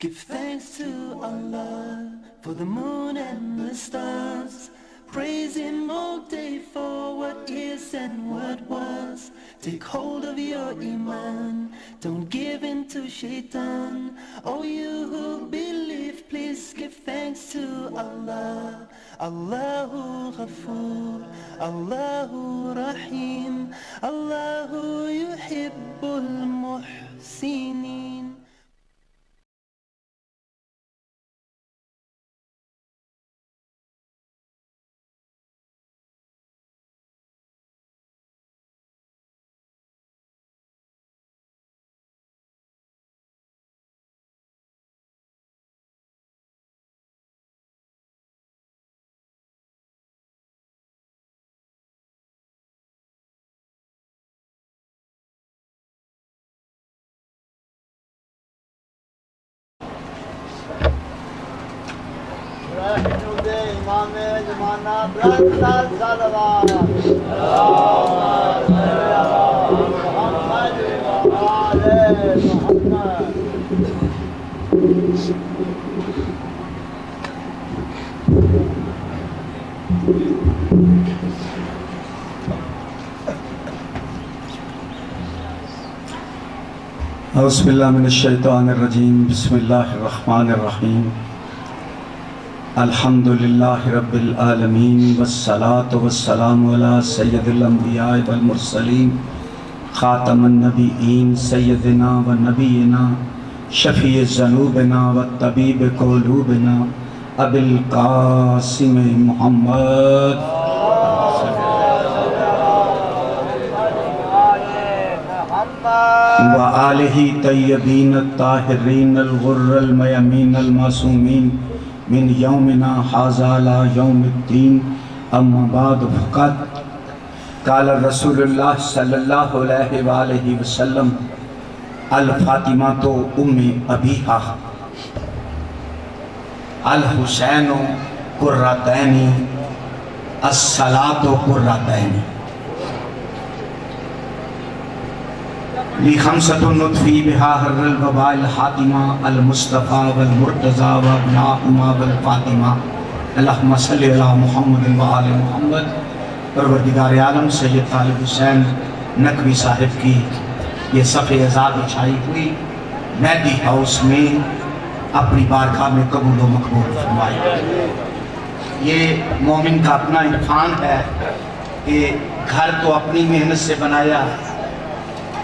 Give thanks to Allah for the moon and the stars. Praise Him all day for what is and what was. Take hold of your iman, don't give in to shaitan. Oh, you who believe, please give thanks to Allah. Allahu Ghafoor, Allahu Rahim, Allahu Yuhibbul Muhsinin. امام زمانہ برادر صلوات محمد و آل محمد. اعوذ باللہ من الشیطان الرجیم. بسم اللہ الرحمن الرحیم. الحمدللہ رب العالمین والصلاة والسلام علی سید الانبیاء والمرسلین خاتم النبیین سیدنا و نبینا شفیع ذنوبنا و طبیب قلوبنا ابی القاسم محمد و آلہ طیبین الطاہرین الغر المیامین المعصومین من یومنا حاذا لا یوم الدین. اما بعد فقط قال رسول اللہ صلی اللہ علیہ وآلہ وسلم الفاطمہ ام ابیہا الحسین قرۃین الصلاۃ قرۃین لخمسۃ نطفی بہا حر الوباء الحاتمہ المصطفیٰ والمرتضیٰ وابناہما والفاطمہ. اللہم صلی علی محمد و آل محمد. پروردگار عالم سید طالب حسین نقوی صاحب کی یہ صفحہ ازاں بچھائی ہوئی مہدی ہاؤس میں اپنی بارگاہ میں قبول و مقبول فرمائی. یہ مومن کا اپنا عرفان ہے کہ گھر تو اپنی محنت سے بنایا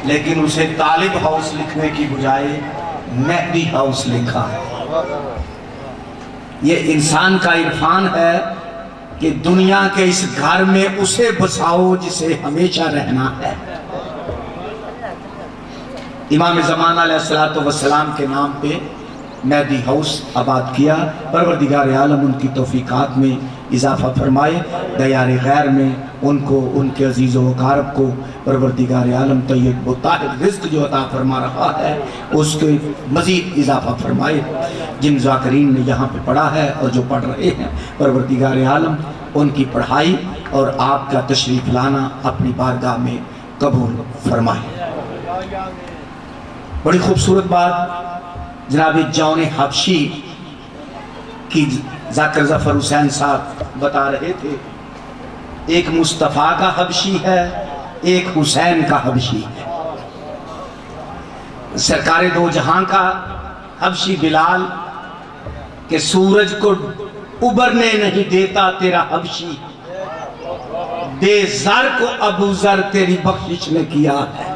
لیکن اسے طالب ہاؤس لکھنے کی بجائے مہدی ہاؤس لکھا. یہ انسان کا عرفان ہے کہ دنیا کے اس گھر میں اسے بساؤ جسے ہمیشہ رہنا ہے. امام زمانہ علیہ السلام کے نام پہ مہدی ہاؤس آباد کیا. پروردگار عالم ان کی توفیقات میں اضافہ فرمائے. دیار غیر میں ان کو ان کے عزیز و اقارب کو پروردگار عالم طیب و طاہر رزق جو عطا فرما رہا ہے اس کے مزید اضافہ فرمائے. جن ذاکرین نے یہاں پہ پڑھا ہے اور جو پڑھ رہے ہیں پروردگار عالم ان کی پڑھائی اور آپ کا تشریف لانا اپنی بارگاہ میں قبول فرمائے. بڑی خوبصورت بات جناب جون حبشی کی ذاکر ظفر حسین صاحب بتا رہے تھے. ایک مصطفیٰ کا حبشی ہے ایک حسین کا حبشی ہے. سرکار دو جہاں کا حبشی بلال کہ سورج کو ابھرنے نہیں دیتا تیرا حبشی بے زر کو ابو ذر تیری بخشش نے کیا ہے.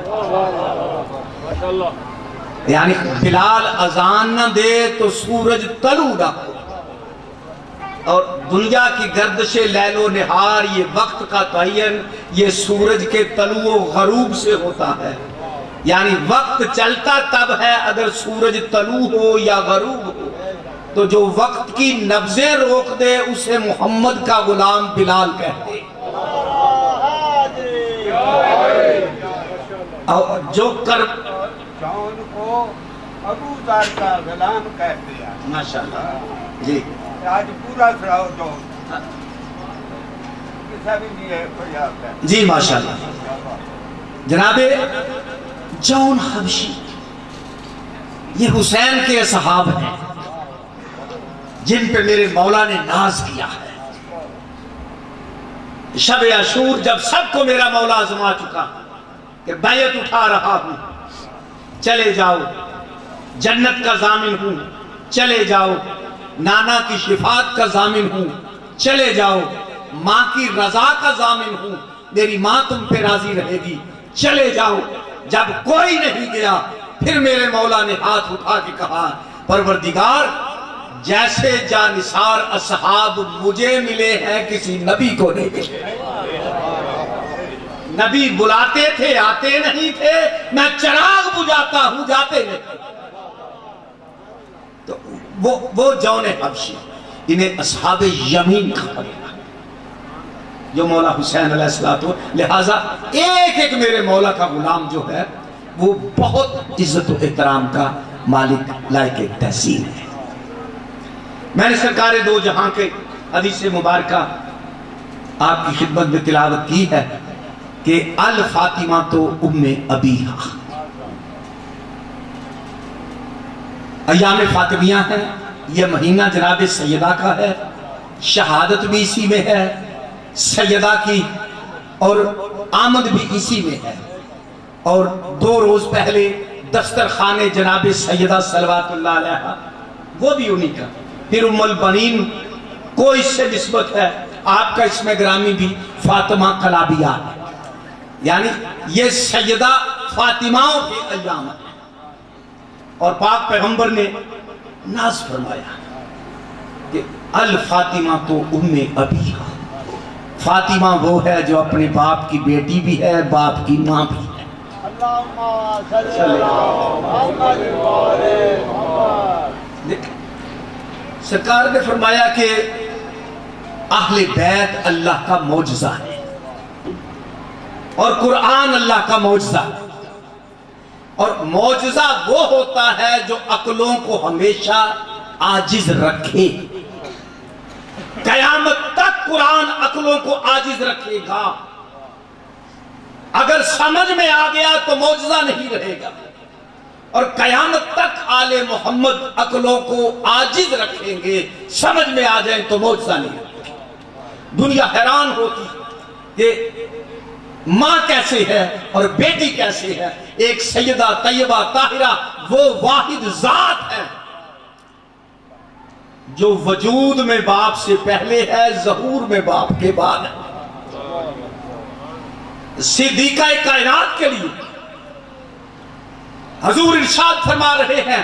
یعنی بلال اذان نہ دے تو سورج طلوع نہ ہو. اور دنیا کی گردش لیل و نہار یہ وقت کا تعین یہ سورج کے طلوع و غروب سے ہوتا ہے. یعنی وقت چلتا تب ہے اگر سورج طلوع ہو یا غروب ہو. تو جو وقت کی نبضیں روک دے اسے محمد کا غلام بلال کہتے. اور جو کر جون کو ابو ذر کا غلام کہتے ہیں. ماشاءاللہ جی آج پورا سراؤ جو کسا بھی نہیں ہے فریاد ہے. جی ماشاءاللہ. جناب جون حبشی یہ حسین کے اصحاب ہیں جن پہ میرے مولا نے ناز کیا ہے۔ شب عاشور جب سب کو میرا مولا آزما چکا کہ بیعت اٹھا رہا ہوں، چلے جاؤ، جنت کا ضامن ہوں، چلے جاؤ، نانا کی شفاعت کا ضامن ہوں، چلے جاؤ، ماں کی رضا کا ضامن ہوں، میری ماں تم پہ راضی رہے گی، چلے جاؤ۔ جب کوئی نہیں گیا پھر میرے مولا نے ہاتھ اٹھا کے کہا پروردگار جیسے جانثار اصحاب مجھے ملے ہیں کسی نبی کو نہیں ملے۔ نبی بلاتے تھے آتے نہیں تھے، میں چراغ بجھاتا ہوں جاتے نہیں۔ تو وہ جون حبشی انہیں اصحاب یمین کہا گیا جو مولا حسین علیہ السلام، لہٰذا ایک ایک میرے مولا کا غلام جو ہے وہ بہت عزت و احترام کا مالک لائق تحسین ہے۔ میں نے سرکار دو جہاں کے حدیث مبارکہ آپ کی خدمت میں تلاوت کی ہے کہ الفاطمہ تو ام ابیہا، ایام فاطمیہ ہے، یہ مہینہ جناب سیدہ کا ہے، شہادت بھی اسی میں ہے سیدہ کی، اور آمد بھی اسی میں ہے، اور 2 روز پہلے دسترخوان جناب سیدہ صلوات اللہ علیہ وہ بھی انہی کا، پھر ام البنین کو اس سے نسبت ہے، آپ کا اسم گرامی بھی فاطمہ کلابیہ ہے، یعنی یہ سیدہ فاطماؤں کے ایام ہے۔ اور پاک پیغمبر نے ناز فرمایا کہ الفاطمہ تو ام ابیہا، فاطمہ وہ ہے جو اپنے باپ کی بیٹی بھی ہے، باپ کی ماں بھی ہے۔ سرکار نے فرمایا کہ اہل بیت اللہ کا معجزہ ہے اور قرآن اللہ کا معجزہ ہے، اور معجزہ وہ ہوتا ہے جو عقلوں کو ہمیشہ عاجز رکھے۔ قیامت تک قرآن عقلوں کو عاجز رکھے گا، اگر سمجھ میں آ گیا تو معجزہ نہیں رہے گا، اور قیامت تک آل محمد عقلوں کو عاجز رکھیں گے، سمجھ میں آ جائیں تو معجزہ نہیں رہے گا۔ دنیا حیران ہوتی کہ ماں کیسے ہے اور بیٹی کیسے ہے، ایک سیدہ طیبہ طاہرہ وہ واحد ذات ہے جو وجود میں باپ سے پہلے ہے، ظہور میں باپ کے بعد ہے۔ صدیقہ کائنات کے لیے حضور ارشاد فرما رہے ہیں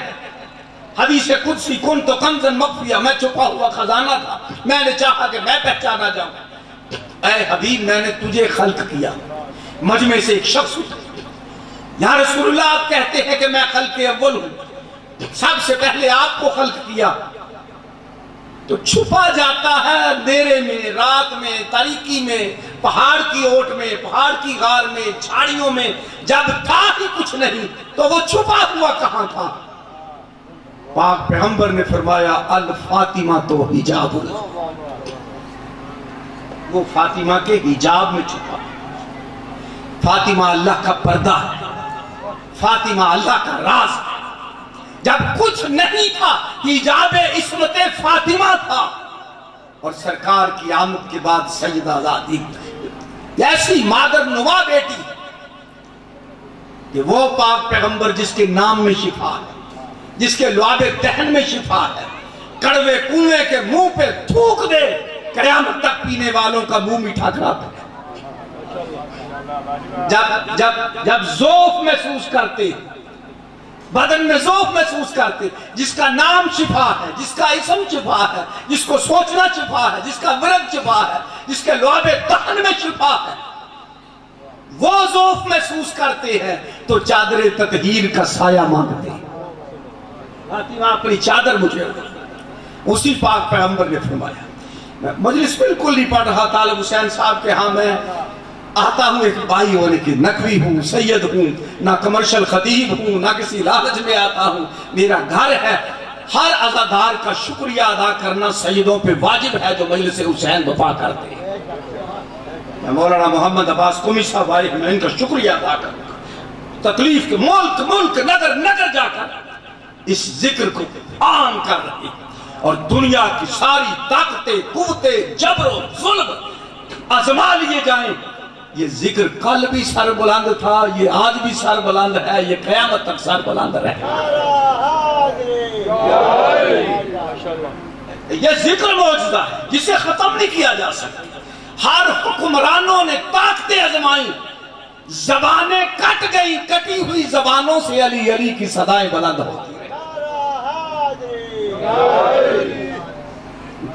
حدیث قدسی کن تو کنزن مخفیہ، میں چھپا ہوا خزانہ تھا، میں نے چاہا کہ میں پہچانا جاؤں۔ اے حبیب میں نے تجھے خلق کیا، مجمع سے ایک شخص اٹھا، یا رسول اللہ آپ کہتے ہیں کہ میں خلق اول ہوں، سب سے پہلے آپ کو خلق کیا، تو چھپا جاتا ہے اندھیرے میں، رات میں، تاریکی میں، پہاڑ کی اوٹ میں، پہاڑ کی غار میں، جھاڑیوں میں، جب تھا ہی کچھ نہیں تو وہ چھپا ہوا کہاں تھا؟ پاک پیغمبر نے فرمایا الفاطمہ تو حجاب، وہ فاطمہ کے حجاب میں چھپا۔ فاطمہ اللہ کا پردہ ہے، فاطمہ اللہ کا راز ہے۔ جب کچھ نہیں تھا حجاب عصمت فاطمہ تھا، اور سرکار کی آمد کے بعد سیدہ آزادی ایسی مادر نوا بیٹی کہ وہ پاک پیغمبر جس کے نام میں شفا ہے، جس کے لعاب دہن میں شفا ہے، کڑوے کنویں کے منہ پہ تھوک دے قیامت تک پینے والوں کا منہ میٹھا کرا دے۔ جب ذوق محسوس کرتے، بدن میں ذوق محسوس کرتے، جس کا نام شفا ہے، جس کا اسم شفا ہے، جس کو سوچنا شفا ہے، جس کا ورد شفا ہے، جس کے لعاب دہن میں شفا ہے، وہ ذوق محسوس کرتے ہیں تو چادر تطہیر کا سایہ مانگتے ہیں۔ فاطمہ اپنی چادر مجھے اسی پاک پیغمبر نے فرمایا۔ میں مجلس بالکل نہیں پڑھ رہا، طالب حسین صاحب کے ہاں میں آتا ہوں، ایک بھائی ہونے کی نقوی ہوں، سید ہوں، نہ کمرشل خطیب ہوں، نہ کسی لالچ میں آتا ہوں، میرا گھر ہے۔ ہر عزادار کا شکریہ ادا کرنا سیدوں پہ واجب ہے جو مجلس حسین وفا کرتے ہیں۔ میں مولانا محمد عباس قمی صاحب آئے، میں ان کا شکریہ ادا کروں گا، تکلیف کے ملک نگر جا کر اس ذکر کو عام کر رہی ہے، اور دنیا کی ساری طاقتیں، قوتیں، جبر و ظلم آزما لیے جائیں، یہ ذکر کل بھی سر بلند تھا، یہ آج بھی سر بلند ہے، یہ قیامت تک سر بلند رہے۔ یہ ذکر معجزہ ہے جسے ختم نہیں کیا جا سکتا۔ ہر حکمرانوں نے طاقتیں آزمائیں، زبانیں کٹ گئی، کٹی ہوئی زبانوں سے علی علی کی صدائیں بلند ہوتی ہیں،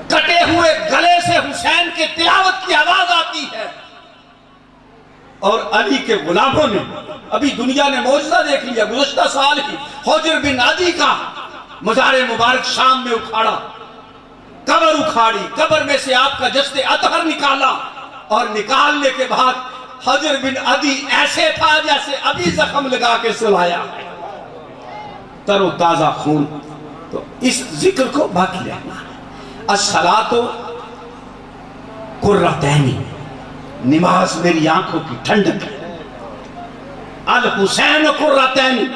کٹے ہوئے گلے سے حسین کے تلاوت کی آواز آتی ہے، اور علی کے غلاموں نے، ابھی دنیا نے معجزہ دیکھ لیا گزشتہ سال ہی، حجر بن عدی کا مزار مبارک شام میں اکھاڑا، قبر اکھاڑی، قبر میں سے آپ کا جسد اطہر نکالا، اور نکالنے کے بعد حجر بن عدی ایسے تھا جیسے ابھی زخم لگا کے سلایا، تر و تازہ خون۔ تو اس ذکر کو باقی رہنا ہے۔ الصلاۃ قرۃ عینی، نماز میری آنکھوں کی ٹھنڈک ہے۔ الحسین قرۃ عینی،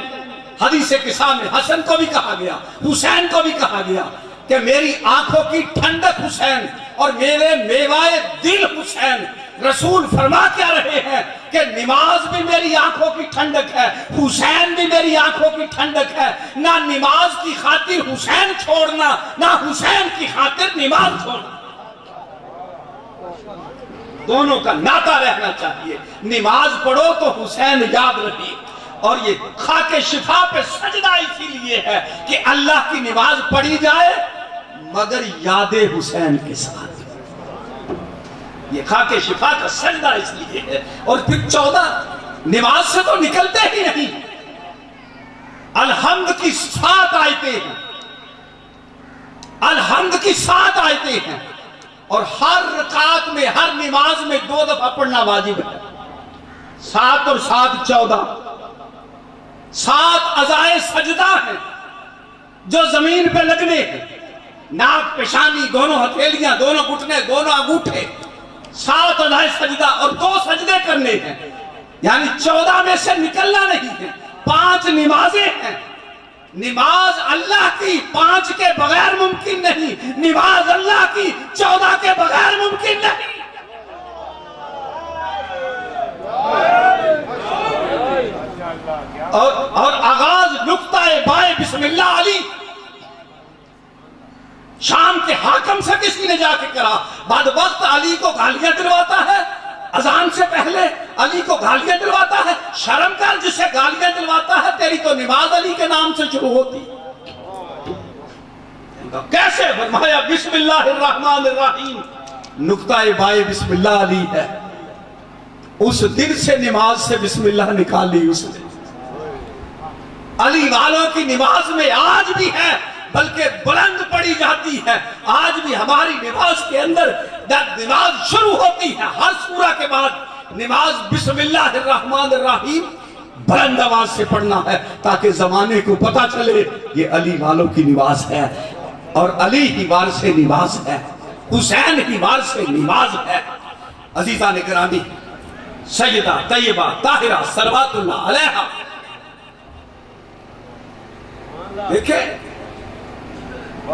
حدیث قصہ میں حسن کو بھی کہا گیا، حسین کو بھی کہا گیا کہ میری آنکھوں کی ٹھنڈک حسین اور میرے میوائے دل حسین۔ رسول فرما کیا رہے ہیں کہ نماز بھی میری آنکھوں کی ٹھنڈک ہے، حسین بھی میری آنکھوں کی ٹھنڈک ہے۔ نہ نماز کی خاطر حسین چھوڑنا، نہ حسین کی خاطر نماز چھوڑنا، دونوں کا ناطہ رہنا چاہیے۔ نماز پڑھو تو حسین یاد رکھیے، اور یہ خاک شفا پہ سجدہ اسی لیے ہے کہ اللہ کی نماز پڑھی جائے مگر یاد حسین کے ساتھ۔ یہ خاک شفا کا سجدہ اس لیے ہے۔ اور پھر 14 نماز سے تو نکلتے ہی نہیں، الحمد کی 7 آیتیں ہیں، الحمد کی 7 آیتیں ہیں، اور ہر رکعت میں، ہر نماز میں 2 دفعہ پڑھنا واجب ہے۔ 7 اور 7 14، 7 اعضائے سجدہ ہیں جو زمین پہ لگنے ہیں، ناک، پیشانی، دونوں ہتھیلیاں، دونوں گھٹنے، دونوں انگوٹھے، 7 اعضائے سجدہ، اور 2 سجدے کرنے ہیں، یعنی 14 میں سے نکلنا نہیں ہے۔ 5 نمازیں ہیں، نماز اللہ کی 5 کے بغیر ممکن نہیں، نماز اللہ کی 14 کے بغیر ممکن نہیں۔ اور آغاز نقطہ بائے بسم اللہ علی، شام کے حاکم سے کسی نے جا کے کرا، بعد وقت علی کو گالیاں دلواتا ہے، اذان سے پہلے علی کو گالیاں دلواتا ہے۔ شرم کر، جسے گالیاں دلواتا ہے، تیری تو نماز علی کے نام سے شروع ہوتی۔ کیسے؟ فرمایا بسم اللہ الرحمن الرحیم، نقطہ بائے بسم اللہ علی ہے۔ اس دن سے نماز سے بسم اللہ نکالی اس نے۔ علی والوں کی نماز میں آج بھی ہے، بلکہ بلند پڑی جاتی ہے۔ آج بھی ہماری نماز کے اندر جب نماز شروع ہوتی ہے، ہر سورہ کے بعد نماز بسم اللہ الرحمن الرحیم بلند آواز سے پڑھنا ہے، تاکہ زمانے کو پتا چلے یہ علی والوں کی نماز ہے، اور علی ہی وار سے نماز ہے، حسین ہی وار سے نماز ہے۔ عزیزان گرامی، سیدہ طیبہ طاہرہ صلوات اللہ علیہا، دیکھیں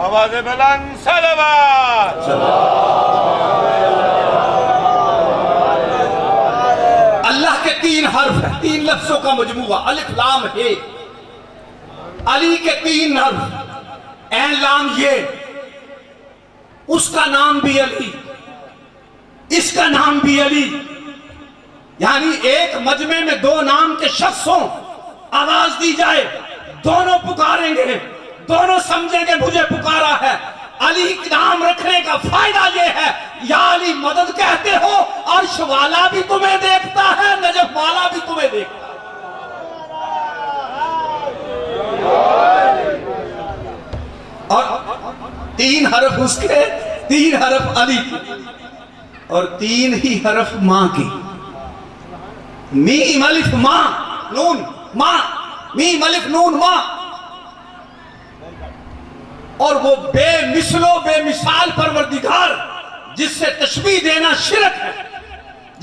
آواز بلند صلوات۔ اللہ کے 3 حرف ہیں، 3 لفظوں کا مجموعہ، الف لام ہے۔ علی کے 3 حرف، عین لام یہ، اس کا نام بھی علی، اس کا نام بھی علی، یعنی ایک مجمع میں 2 نام کے شخصوں آواز دی جائے، دونوں پکاریں گے، دونوں سمجھیں گے مجھے پکارا ہے۔ علی کا نام رکھنے کا فائدہ یہ ہے، یا علی مدد کہتے ہو، عرش والا بھی تمہیں دیکھتا ہے، نجف والا بھی تمہیں دیکھتا ہے۔ اور 3 حرف اس کے، 3 حرف علی کے، اور 3 ہی حرف ماں کی، میم الف ماں نون ماں، میم الف نون ماں۔ اور وہ بے مثل و بے مثال پروردگار جس سے تشبیہ دینا شرک ہے،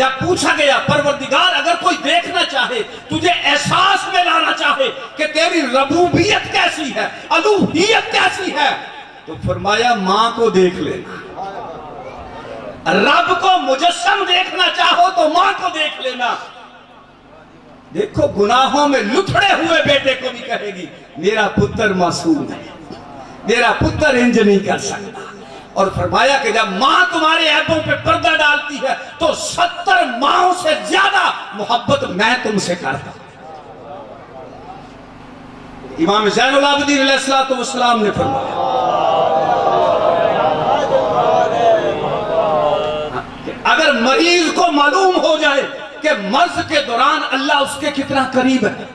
جب پوچھا گیا پروردگار اگر کوئی دیکھنا چاہے، تجھے احساس میں لانا چاہے کہ تیری ربوبیت کیسی ہے، الوہیت کیسی ہے، تو فرمایا ماں کو دیکھ لینا۔ رب کو مجسم دیکھنا چاہو تو ماں کو دیکھ لینا۔ دیکھو گناہوں میں لتھڑے ہوئے بیٹے کو بھی کہے گی میرا پتر معصوم ہے، میرا پتر انج نہیں کر سکتا۔ اور فرمایا کہ جب ماں تمہارے عیبوں پہ پردہ ڈالتی ہے تو 70 ماؤں سے زیادہ محبت میں تم سے کرتا۔ امام زین العابدین علیہ السلام نے فرمایا اگر مریض کو معلوم ہو جائے کہ مرض کے دوران اللہ اس کے کتنا قریب ہے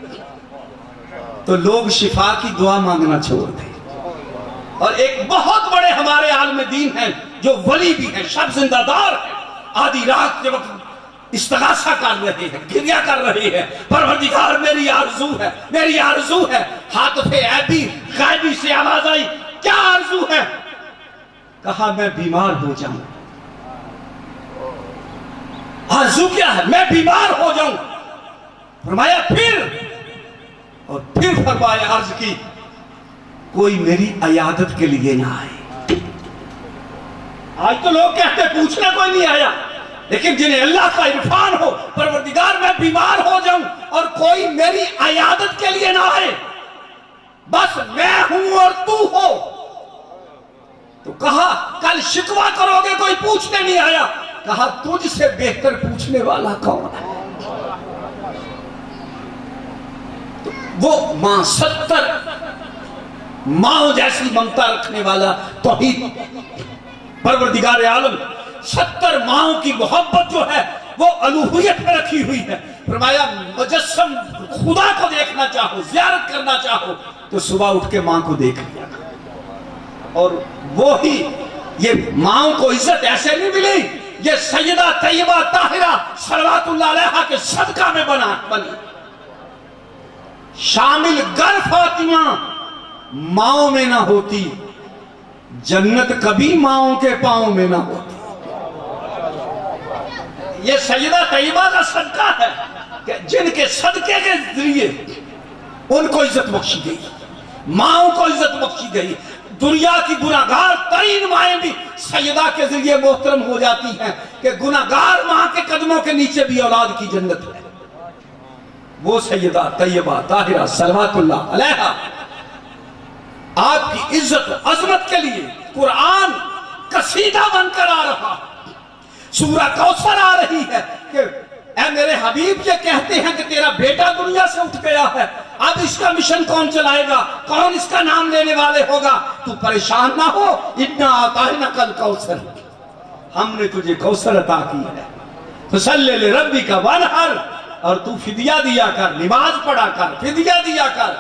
تو لوگ شفا کی دعا مانگنا چھوڑ دیں۔ اور ایک بہت بڑے ہمارے عالم دین ہیں جو ولی بھی ہیں، شب زندہ دار ہیں، آدھی رات کے وقت استغاثہ کر رہے ہیں، گریہ کر رہے ہیں، پروردگار میری آرزو ہے، میری آرزو ہے۔ حاطف عیبی غیبی سے آواز آئی کیا آرزو ہے؟ کہا میں بیمار ہو جاؤں۔ آرزو کیا ہے؟ میں بیمار ہو جاؤں۔ فرمایا پھر، اور پھر فرمایا عرض کی کوئی میری عیادت کے لیے نہ آئے۔ آج تو لوگ کہتے پوچھنا کوئی نہیں آیا، لیکن جنہیں اللہ کا عرفان ہو پروردگار میں بیمار ہو جاؤں اور کوئی میری عیادت کے لیے نہ آئے، بس میں ہوں اور تو ہو، تو کہا کل شکوہ کرو گے کوئی پوچھنے نہیں آیا، کہا تجھ سے بہتر پوچھنے والا کون ہے؟ وہ ماں 70 ماں جیسی ممتا رکھنے والا توحید پروردگار عالم 70 ماں کی محبت جو ہے وہ الوہیت میں رکھی ہوئی ہے۔ فرمایا مجسم خدا کو دیکھنا چاہو، زیارت کرنا چاہو تو صبح اٹھ کے ماں کو دیکھ لیا۔ اور وہی یہ ماں کو عزت ایسے نہیں ملی، یہ سیدہ طیبہ طاہرہ صلوات اللہ علیہا کے صدقہ میں بنی۔ شامل گر فاطمہ ماؤں میں نہ ہوتی، جنت کبھی ماؤں کے پاؤں میں نہ ہوتی۔ یہ سیدہ طیبہ کا صدقہ ہے کہ جن کے صدقے کے ذریعے ان کو عزت بخشی گئی، ماؤں کو عزت بخشی گئی۔ دنیا کی گناہگار ترین مائیں بھی سیدہ کے ذریعے محترم ہو جاتی ہیں کہ گناہگار ماں کے قدموں کے نیچے بھی اولاد کی جنت ہے۔ وہ سیدہ طیبہ طاہرہ صلوات اللہ علیہا آپ کی عزت و عظمت کے لیے قرآن قصیدہ بن کر آ رہا، سورہ کوثر آ رہی ہے کہ اے میرے حبیب یہ کہتے ہیں کہ تیرا بیٹا دنیا سے اٹھ گیا ہے، اب اس کا مشن کون چلائے گا، کون اس کا نام لینے والے ہوگا، تو پریشان نہ ہو، اِنَّا أَعْطَيْنَاكَ الْكَوْثَرَ، ہم نے تجھے کوثر عطا کی ہے، فَصَلِّ لِرَبِّكَ وَانْحَرْ، اور تو فدیہ دیا کر، نماز پڑھا کر، فدیہ دیا کر۔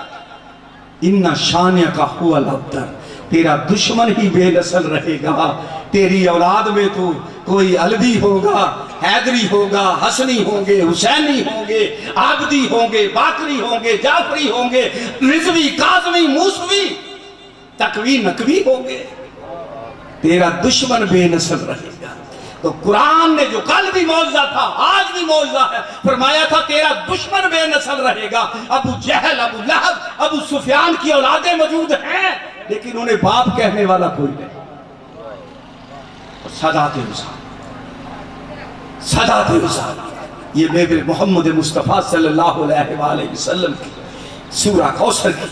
اِنَّ شَانِئَكَ هُوَ الْأَبْتَرُ، تیرا دشمن ہی بے نسل رہے گا، تیری اولاد میں تو کوئی علوی ہوگا، حیدری ہوگا، حسنی ہوں گے، حسینی ہوں گے، عابدی ہوں گے، باقری ہوں گے، جعفری ہوں گے، رضوی، کاظمی، موسوی، تقوی، نقوی ہوں گے، تیرا دشمن بے نسل رہے گا۔ تو قرآن نے جو کل بھی معجزہ تھا آج بھی معجزہ ہے، فرمایا تھا تیرا دشمن بے نسل رہے گا۔ ابو جہل، ابو لہب، ابو سفیان کی اولادیں موجود ہیں لیکن انہیں باپ کہنے والا کوئی نہیں۔ سادات رسالت، سادات رسالت، یہ میرے محمد مصطفیٰ صلی اللہ علیہ وآلہ وسلم کی سورہ کوثر کی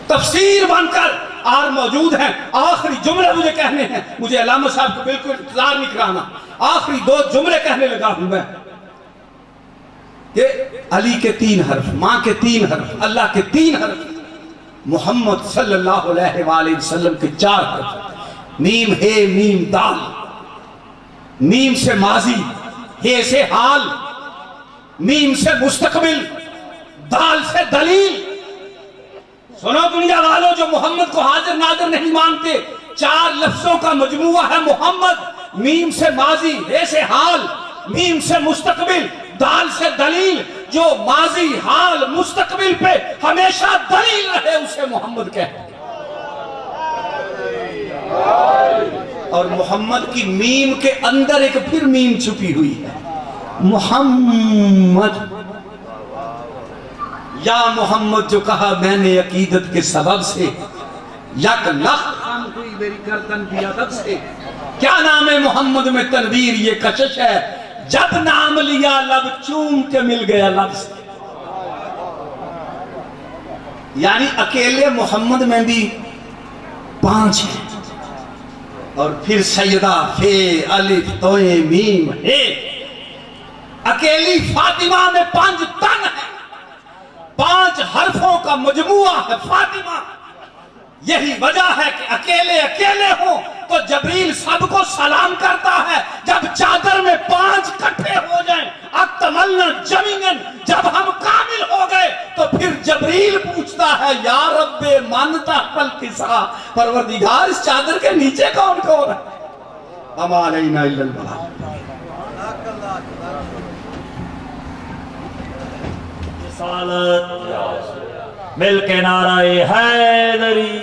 تفسیر بن کر آر موجود ہیں۔ آخری جملے مجھے کہنے ہیں، مجھے علامہ صاحب کو بالکل انتظار نہیں کرانا، آخری 2 جملے کہنے لگا ہوں میں کہ علی کے 3 حرف، ماں کے 3 حرف، اللہ کے 3 حرف، محمد صلی اللہ علیہ وآلہ وسلم کے 4 حرف، میم ہے میم دال، میم سے ماضی، ہے سے حال، میم سے مستقبل، دال سے دلیل۔ سنو دنیا والوں جو محمد کو حاضر ناظر نہیں مانتے، 4 لفظوں کا مجموعہ ہے محمد، میم سے ماضی، ہے سے حال، میم سے مستقبل، دال سے دلیل۔ جو ماضی، حال، مستقبل پہ ہمیشہ دلیل رہے اسے محمد کہتے ہیں۔ اور محمد کی میم کے اندر ایک پھر میم چھپی ہوئی ہے، محمد، یا محمد جو کہا میں نے عقیدت کے سبب سے، یک لخت خم ہوئی میری گردن کی ادب سے۔ کیا نام ہے محمد میں تنویر یہ کشش ہے، جب نام لیا لب چوم کے مل گیا لب سے۔ یعنی اکیلے محمد میں بھی 5 ہیں، اور پھر سیدہ فے الف توئے میم ہے، اکیلی فاطمہ میں 5 تن ہے، 5 حرفوں کا مجموعہ ہے فاطمہ۔ یہی وجہ ہے کہ اکیلے اکیلے ہوں تو جبریل سب کو سلام کرتا ہے، جب چادر میں 5 اکٹھے ہو جائیں اکتملنا جمیعاً، جب ہم کامل ہو گئے تو پھر جبریل پوچھتا ہے یا رب من تحت الکسا، پروردگار اس چادر کے نیچے کون کون ہے؟ وما علینا الا البلاغ۔ رسالت مل کے نعرہ حیدری،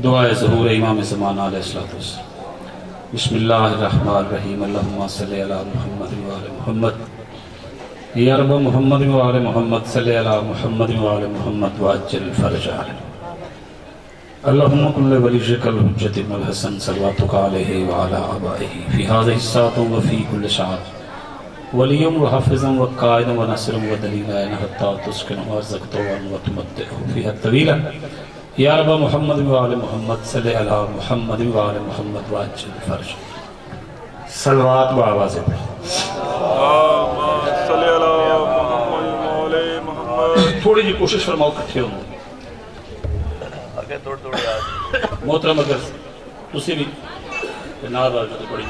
دعائے ظہور امام زمان علیہ الصلوۃ والسلام۔ بسم اللہ الرحمن الرحیم، اللہم صلی علی محمد وآل محمد، یا رب محمد وآل محمد صلی علی محمد وآل محمد وعجل فرج علیہ۔ اللہم کل ولیجک الحجت ابن الحسن صلواتک علیہ وعلی آبائہ فی هذه الساعة وفی کل ساعة ولیم وحافظا وقائدا ونصرا ودلیلا حتی تسکن وارزقتا وتمتعہ فیہا الطویلا۔ یا رب محمد وآل محمد صلی علی محمد وآل محمد وعجل فرج۔ صلوات بآواز پڑھ۔ صلی علی محمد وآل محمد۔ تھوڑی جی کوشش فرماؤ کٹھے ہوں محترم، اگر تسی بھی نار بار جو بڑی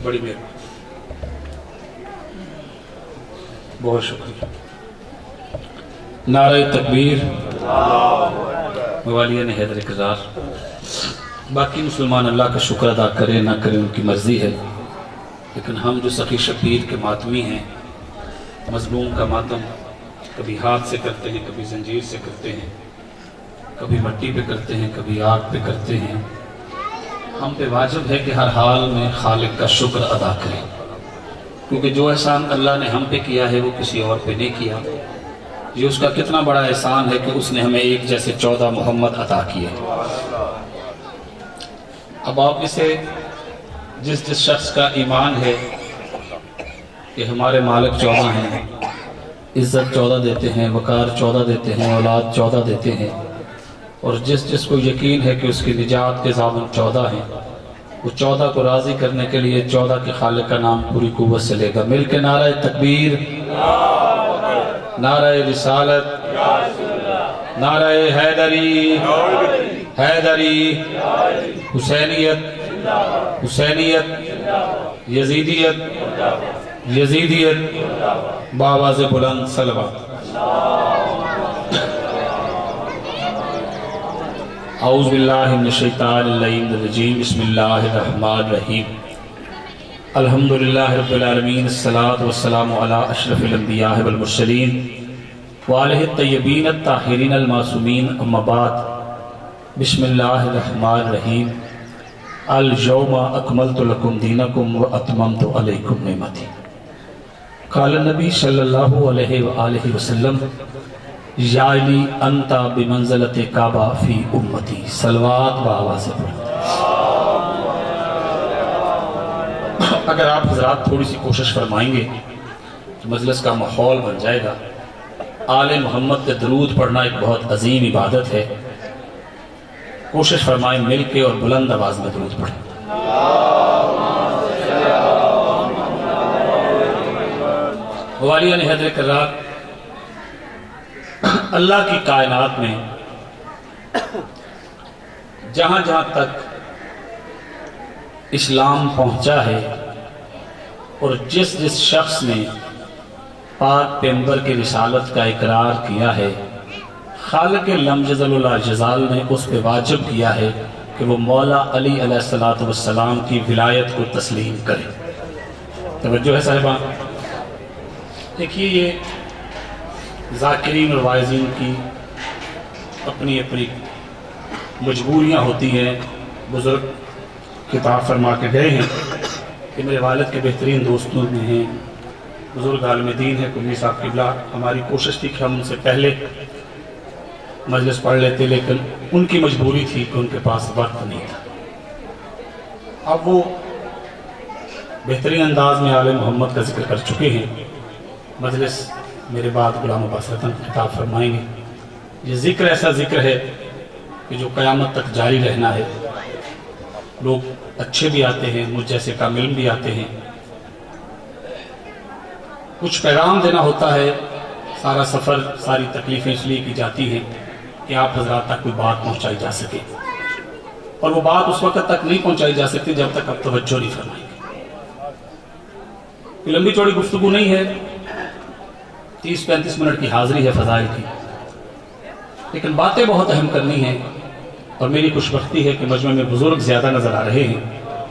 بڑی میر بہت شکریہ۔ نعرہ تکبیر، موالیہ نے حیدر کرار۔ باقی مسلمان اللہ کا شکر ادا کرے نہ کرے ان کی مرضی ہے، لیکن ہم جو سخی شبیر کے ماتمی ہیں، مظلوم کا ماتم کبھی ہاتھ سے کرتے ہیں، کبھی زنجیر سے کرتے ہیں، کبھی مٹی پہ کرتے ہیں، کبھی آگ پہ کرتے ہیں۔ ہم پہ واجب ہے کہ ہر حال میں خالق کا شکر ادا کریں، کیونکہ جو احسان اللہ نے ہم پہ کیا ہے وہ کسی اور پہ نہیں کیا۔ یہ اس کا کتنا بڑا احسان ہے کہ اس نے ہمیں ایک جیسے 14 محمد عطا کیے۔ اب آپ اسے جس جس شخص کا ایمان ہے کہ ہمارے مالک 14 ہیں، عزت 14 دیتے ہیں، وقار 14 دیتے ہیں، اولاد 14 دیتے ہیں، اور جس جس کو یقین ہے کہ اس کی نجات کے ضامن 14 ہیں، وہ 14 کو راضی کرنے کے لیے 14 کے خالق کا نام پوری قوت سے لے گا۔ مل کے نعرہ تکبیر، نعرہ رسالت، نعرہ حیدری، حیدری، حسینیت، حسینیت، یزیدیت، یزیدیت، بآواز بلند صلوات۔ اعوذ باللہ من الشیطان اللعین الرجیم، بسم اللہ الرحمن الرحیم۔ الحمدللہ رب العالمین، الصلاة والسلام علی اشرف الانبیاء والمرسلین وآلہ الطیبین الطاہرین المعصومین، اما بعد، بسم اللہ الرحمن الرحیم۔ اليوم اکملت لکم دینکم واتممت علیکم نعمتی۔ قال النبی صلی اللہ علیہ وآلہ وسلم، یا علی انت بمنزلت کعبہ فی امتی۔ صلوات بآواز پڑھ۔ اگر آپ حضرات تھوڑی سی کوشش فرمائیں گے تو مجلس کا ماحول بن جائے گا۔ آل محمد پہ درود پڑھنا ایک بہت عظیم عبادت ہے۔ کوشش فرمائیں مل کے اور بلند آواز میں درود پڑھیں۔ موالیہ نے حیدر کرار، اللہ کی کائنات میں جہاں جہاں تک اسلام پہنچا ہے اور جس جس شخص نے پاک پیغمبر کی رسالت کا اقرار کیا ہے، خالق لم یزل لا یزال نے اس پہ واجب کیا ہے کہ وہ مولا علی علیہ السلام کی ولایت کو تسلیم کرے۔ توجہ ہے صاحبان؟ دیکھیے یہ ذاکرین اور واعظین کی اپنی اپنی مجبوریاں ہوتی ہیں۔ بزرگ خطاب فرما کے گئے ہیں کہ میرے والد کے بہترین دوستوں میں ہیں، بزرگ عالم دین ہے کلی صاحب قبلہ۔ ہماری کوشش تھی کہ ہم ان سے پہلے مجلس پڑھ لیتے، لیکن ان کی مجبوری تھی کہ ان کے پاس وقت نہیں تھا۔ اب وہ بہترین انداز میں آل محمد کا ذکر کر چکے ہیں۔ مجلس میرے بعد غلام عباس رتن خطاب فرمائیں گے۔ یہ ذکر ایسا ذکر ہے کہ جو قیامت تک جاری رہنا ہے۔ لوگ اچھے بھی آتے ہیں، مجھ جیسے کامل بھی آتے ہیں، کچھ پیغام دینا ہوتا ہے۔ سارا سفر، ساری تکلیفیں اس لیے کی جاتی ہیں کہ آپ حضرات تک کوئی بات پہنچائی جا سکے، اور وہ بات اس وقت تک نہیں پہنچائی جا سکتی جب تک آپ توجہ نہیں فرمائیں گے۔ لمبی چوڑی گفتگو نہیں ہے، 30-35 منٹ کی حاضری ہے فضائل کی، لیکن باتیں بہت اہم کرنی ہیں، اور میری خوش بختی ہے کہ مجمع میں بزرگ زیادہ نظر آ رہے ہیں،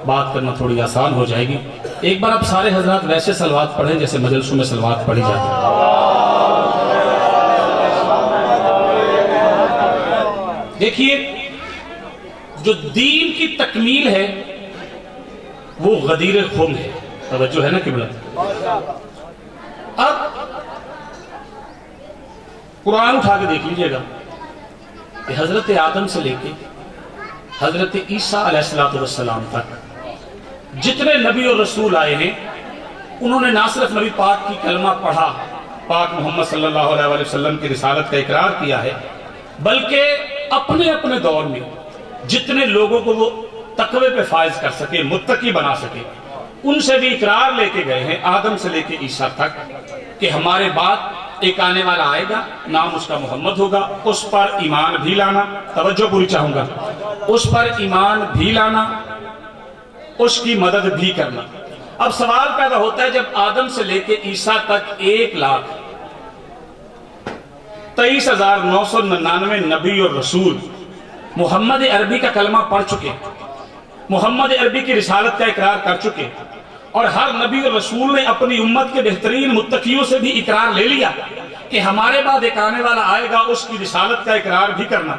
بات کرنا تھوڑی آسان ہو جائے گی۔ ایک بار آپ سارے حضرات ویسے صلوات پڑھیں جیسے مجلسوں میں صلوات پڑھی جاتی ہے۔ دیکھیے جو دین کی تکمیل ہے وہ غدیر خم ہے۔ توجہ ہے نا قبلہ؟ اب قرآن اٹھا کے دیکھ لیجئے گا کہ حضرت آدم سے لے کے حضرت عیسیٰ علیہ السلام تک جتنے نبی اور رسول آئے ہیں، انہوں نے نہ صرف نبی پاک کی کلمہ پڑھا، پاک محمد صلی اللہ علیہ وسلم کی رسالت کا اقرار کیا ہے، بلکہ اپنے اپنے دور میں جتنے لوگوں کو وہ تقوی پہ فائز کر سکے، متقی بنا سکے، ان سے بھی اقرار لے کے گئے ہیں، آدم سے لے کے عیسیٰ تک، کہ ہمارے بعد ایک آنے والا آئے گا، نام اس کا محمد ہوگا، اس پر ایمان بھی لانا۔ توجہ پوری چاہوں گا، اس پر ایمان بھی لانا، اس کی مدد بھی کرنا۔ اب سوال پیدا ہوتا ہے جب آدم سے لے کے عیسیٰ تک 1,23,999 نبی اور رسول محمد عربی کا کلمہ پڑھ چکے، محمد عربی کی رسالت کا اقرار کر چکے، اور ہر نبی اور رسول نے اپنی امت کے بہترین متقیوں سے بھی اقرار لے لیا کہ ہمارے بعد ایک آنے والا آئے گا، اس کی رسالت کا اقرار بھی کرنا،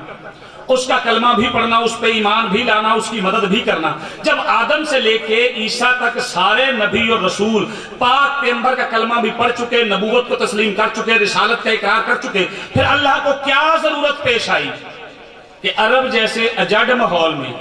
اس کا کلمہ بھی پڑھنا، اس پہ ایمان بھی لانا، اس کی مدد بھی کرنا۔ جب آدم سے لے کے عیسیٰ تک سارے نبی اور رسول پاک پیغمبر کا کلمہ بھی پڑھ چکے، نبوت کو تسلیم کر چکے، رسالت کا اقرار کر چکے، پھر اللہ کو کیا ضرورت پیش آئی کہ عرب جیسے اجاڈ ماحول میں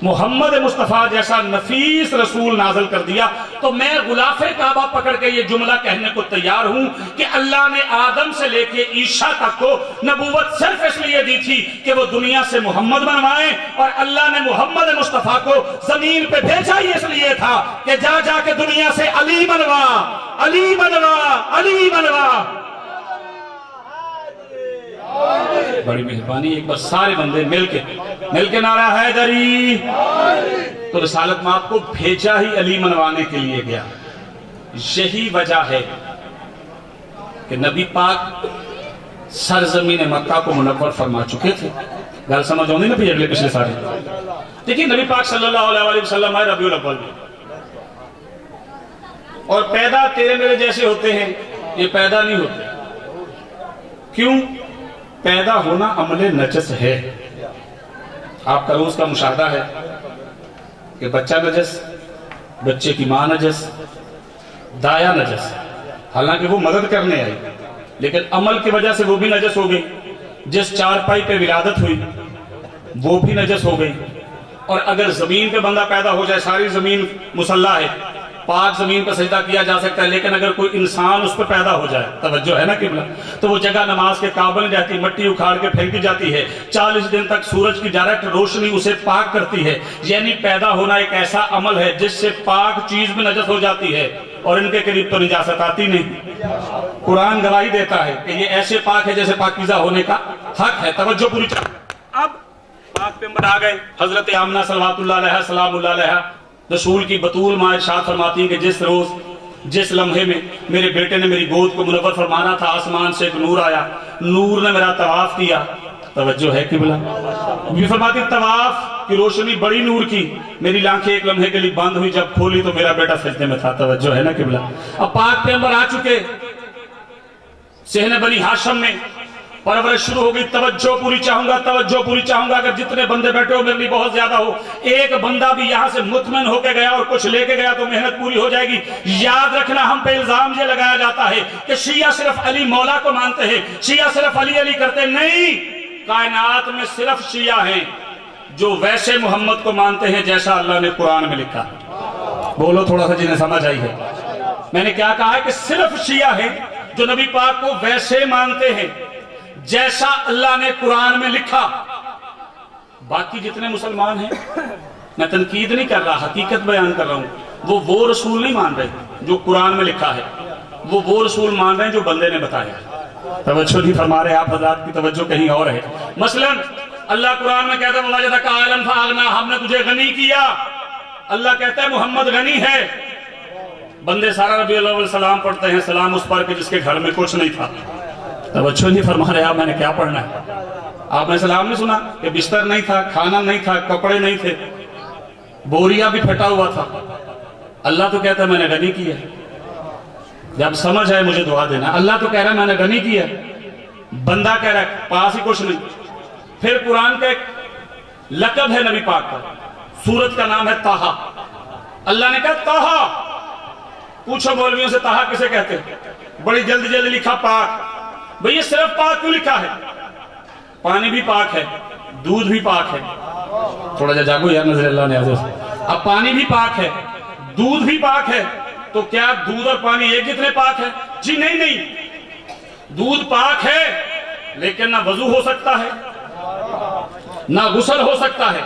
محمد مصطفیٰ جیسا نفیس رسول نازل کر دیا؟ تو میں غلاف کعبہ پکڑ کے یہ جملہ کہنے کو تیار ہوں کہ اللہ نے آدم سے لے کے عیسیٰ تک کو نبوت صرف اس لیے دی تھی کہ وہ دنیا سے محمد بنوائیں، اور اللہ نے محمد مصطفیٰ کو زمین پہ بھیجا ہی اس لیے تھا کہ جا جا کے دنیا سے علی بنوا، علی بنوا، علی بنوا۔ بڑی مہربانی، ایک بار سارے بندے مل کے نعرہ حیدری۔ تو رسالت میں آپ کو بھیجا ہی علی منوانے کے لیے گیا۔ یہی وجہ ہے کہ نبی پاک سرزمین مکہ کو منور فرما چکے تھے۔ گل سمجھ آؤں نا اگلے پچھلے سارے؟ دیکھیں نبی پاک صلی اللہ علیہ وسلم آئے ربیع الاول میں، اور پیدا تیرے میرے جیسے ہوتے ہیں، یہ پیدا نہیں ہوتے۔ کیوں؟ پیدا ہونا عمل نجس ہے۔ آپ کا روز کا مشاہدہ ہے کہ بچہ نجس، بچے کی ماں نجس، دایا نجس، حالانکہ وہ مدد کرنے آئی، لیکن عمل کی وجہ سے وہ بھی نجس ہو گئی۔ جس چارپائی پہ ولادت ہوئی وہ بھی نجس ہو گئی۔ اور اگر زمین پہ بندہ پیدا ہو جائے، ساری زمین مسلح ہے، پاک زمین پر سجدہ کیا جا سکتا ہے، لیکن اگر کوئی انسان اس پر پیدا ہو جائے، توجہ ہے نا قبلہ، تو وہ جگہ نماز کے قابل نہیں رہتی، مٹی اکھاڑ کے پھینکی جاتی ہے، 40 دن تک سورج کی ڈائریکٹ روشنی اسے پاک کرتی ہے۔ یعنی پیدا ہونا ایک ایسا عمل ہے جس سے پاک چیز بھی نجس ہو جاتی ہے، اور ان کے قریب تو نجاست آتی نہیں۔ قرآن گواہی دیتا ہے کہ یہ ایسے پاک ہے جیسے پاکیزہ ہونے کا حق ہے۔ توجہ پوری چاہیے۔ اب پاک پیغمبر آ گئے، حضرت آمنہ صلوات اللہ علیہ سلام اللہ علیہ، رسول کی بطول ماں ارشاد فرماتی ہیں کہ جس روز جس لمحے میں میرے بیٹے نے میری گود کو منور فرمانا تھا، آسمان سے ایک نور آیا، نور نے میرا طواف کیا. توجہ ہے قبلہ. بھی فرماتی طواف کی روشنی بڑی نور کی, میری آنکھیں ایک لمحے کے لیے بند ہوئی, جب کھولی تو میرا بیٹا سجدے میں تھا. توجہ ہے نا قبلہ. اب پاک پیغمبر آ چکے, صحن بنی ہاشم میں پرورش شروع ہو گئی. توجہ پوری چاہوں گا, توجہ پوری چاہوں گا. اگر جتنے بندے بیٹھے ہو میرے لیے بہت زیادہ ہو, ایک بندہ بھی یہاں سے مطمئن ہو کے گیا اور کچھ لے کے گیا تو محنت پوری ہو جائے گی. یاد رکھنا, ہم پہ الزام یہ لگایا جاتا ہے کہ شیعہ صرف علی مولا کو مانتے ہیں, شیعہ صرف علی علی کرتے. نہیں, کائنات میں صرف شیعہ ہیں جو ویسے محمد کو مانتے ہیں جیسا اللہ نے قرآن میں لکھا. بولو تھوڑا سا جنہیں سمجھ آئی ہے. میں نے کیا کہا ہے کہ صرف شیعہ ہیں جو نبی پاک کو ویسے مانتے ہیں جیسا اللہ نے قرآن میں لکھا. باقی جتنے مسلمان ہیں, میں تنقید نہیں کر رہا, حقیقت بیان کر رہا ہوں, وہ رسول نہیں مان رہے جو قرآن میں لکھا ہے, وہ رسول مان رہے ہیں جو بندے نے بتایا. توجہ نہیں فرما رہے آپ حضرات کی توجہ کہیں اور ہے. مثلا اللہ قرآن میں کہتا ہے وَوَجَدَكَ عَائِلًا فَأَغْنَىٰ, ہم نے تجھے غنی کیا. اللہ کہتا ہے محمد غنی ہے. بندے سارا ربیع الاول سلام پڑھتے ہیں, سلام اس پر کہ جس کے گھر میں کچھ نہیں تھا. توجہ نہیں فرما رہے آپ, میں نے کیا پڑھنا ہے. آپ نے سلام نہیں سنا کہ بستر نہیں تھا, کھانا نہیں تھا, کپڑے نہیں تھے, بوریا بھی پھٹا ہوا تھا. اللہ تو کہتا ہے میں نے غنی کیا. جب سمجھ آئے مجھے دعا دینا. اللہ تو کہہ رہا ہے میں نے غنی کیا, بندہ کہہ رہا ہے پاس ہی کچھ نہیں. پھر قرآن کا ایک لقب ہے نبی پاک کا, سورت کا نام ہے طٰہٰ. اللہ نے کہا طٰہٰ. پوچھو مولویوں سے طٰہٰ کسے کہتے ہیں, بڑی جلد جلد لکھا پاک. بھئی یہ صرف پاک کیوں لکھا ہے؟ پانی بھی پاک ہے, دودھ بھی پاک ہے. تھوڑا جا جاگو یار, نظر اللہ نے حضرت. اب پانی بھی پاک ہے, دودھ بھی پاک ہے, تو کیا دودھ اور پانی ایک جتنے پاک ہے؟ جی نہیں, دودھ پاک ہے لیکن نہ وضو ہو سکتا ہے, نہ غسل ہو سکتا ہے.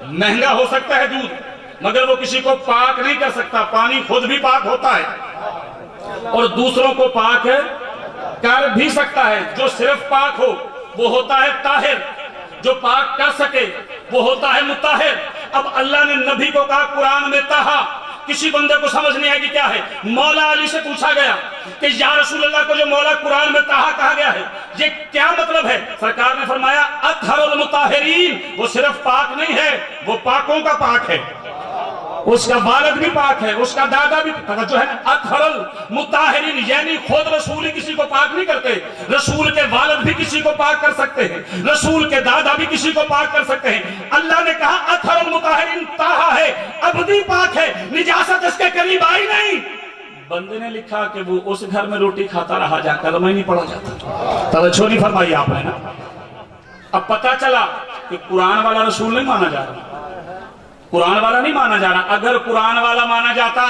مہنگا ہو سکتا ہے دودھ, مگر وہ کسی کو پاک نہیں کر سکتا. پانی خود بھی پاک ہوتا ہے اور دوسروں کو پاک کر بھی سکتا ہے. جو صرف پاک ہو وہ ہوتا ہے طاہر, جو پاک کر سکے وہ ہوتا ہے مطہر. اب اللہ نے نبی کو کہا قرآن میں طٰہٰ. کسی بندے کو سمجھ نہیں آئے کہ کیا ہے. مولا علی سے پوچھا گیا کہ یا رسول اللہ کو جو مولا قرآن میں طٰہٰ کہا گیا ہے یہ کیا مطلب ہے؟ سرکار نے فرمایا اطہر المطہرین, وہ صرف پاک نہیں ہے, وہ پاکوں کا پاک ہے. اس کا والد بھی پاک ہے, اس کا دادا بھی جو ہے اطہر المطہرین, یعنی خود رسول ہی کسی کو پاک نہیں کرتے, رسول کے والد بھی کسی کو پاک کر سکتے ہیں, رسول کے دادا بھی کسی کو پاک کر سکتے ہیں. اللہ نے کہا اطہر المطہرین طٰہٰ ہے, ابدی پاک ہے, نجاست اس کے قریب آئی نہیں. بندے نے لکھا کہ وہ اس گھر میں روٹی کھاتا رہا, جا کلمہ ہی نہیں پڑھا جاتا. توجہ نہیں فرمائی آپ نے نا. اب پتہ چلا کہ قرآن والا رسول نہیں مانا جا رہا, قرآن والا نہیں مانا جا رہا. اگر قرآن والا مانا جاتا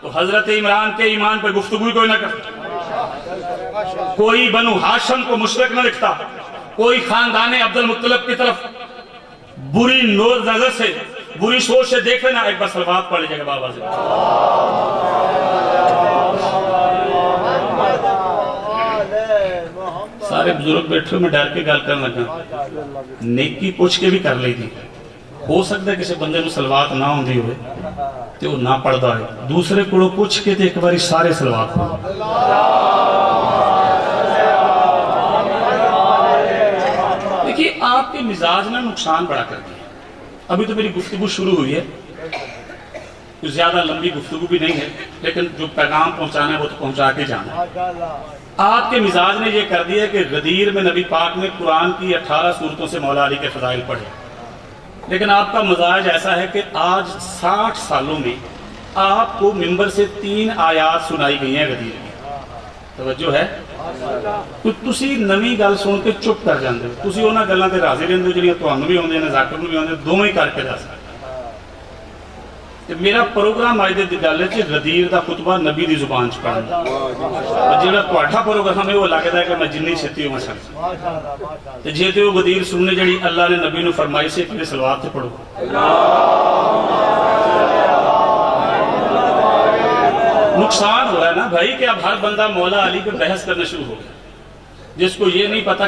تو حضرت عمران کے ایمان پہ گفتگو کوئی نہ کرتا, کوئی بنو ہاشم کو مشرک نہ لکھتا, کوئی خاندان عبد المطلب کی طرف بری نظر سے, بری سوچ سے دیکھ لینا. ایک بار صلوات پڑھ لیجیے گا بابا سے. سارے بزرگ بیٹھے میں ڈر کے گل کرنے لگا, نیکی پوچھ کے بھی کر لی تھی. ہو سکتا ہے کسی بندے کو سلوات نہ ہوندی ہوئے تو وہ نہ پڑھتا ہے, دوسرے کو پوچھ کے ایک باری سارے سلوات پڑھو. دیکھیے آپ کے مزاج نے نقصان بڑا کر دیا. ابھی تو میری گفتگو شروع ہوئی ہے, کچھ زیادہ لمبی گفتگو بھی نہیں ہے, لیکن جو پیغام پہنچانا ہے وہ تو پہنچا کے جانا ہے. آپ کے مزاج نے یہ کر دیا کہ غدیر میں نبی پاک نے قرآن کی 18 سورتوں سے مولا علی کے فضائل پڑھے, لیکن آپ کا مزاج ایسا ہے کہ آج 60 سالوں میں آپ کو ممبر سے 3 آیات سنائی گئی ہیں غدیر کی. توجہ ہے, تو تسی نوی گل سن کے چپ کر جاندے ہو. تسی انہاں گلاں تے راضی رہندے ہو جڑیاں تانوں بھی اوندیاں نے, ذاکر نوں بھی اوندیاں, دوویں کر کے دس. میرا پروگرام آج دی گل ہے کہ غدیر دا خطبہ نبی دی زبان چ پڑھنا, اور جڑا تہاڈا پروگرام ہے وہ لگدا ہے کہ میں جنی چھتی ہوں سن تے جے تے وہ غدیر سننے جڑی اللہ نے نبی نو فرمائی سے کہ صلوات تے پڑھو. نقصان ہو رہا ہے نا بھائی کہ اب ہر بندہ مولا علی پہ بحث کرنا شروع ہو گیا, جس کو یہ نہیں پتا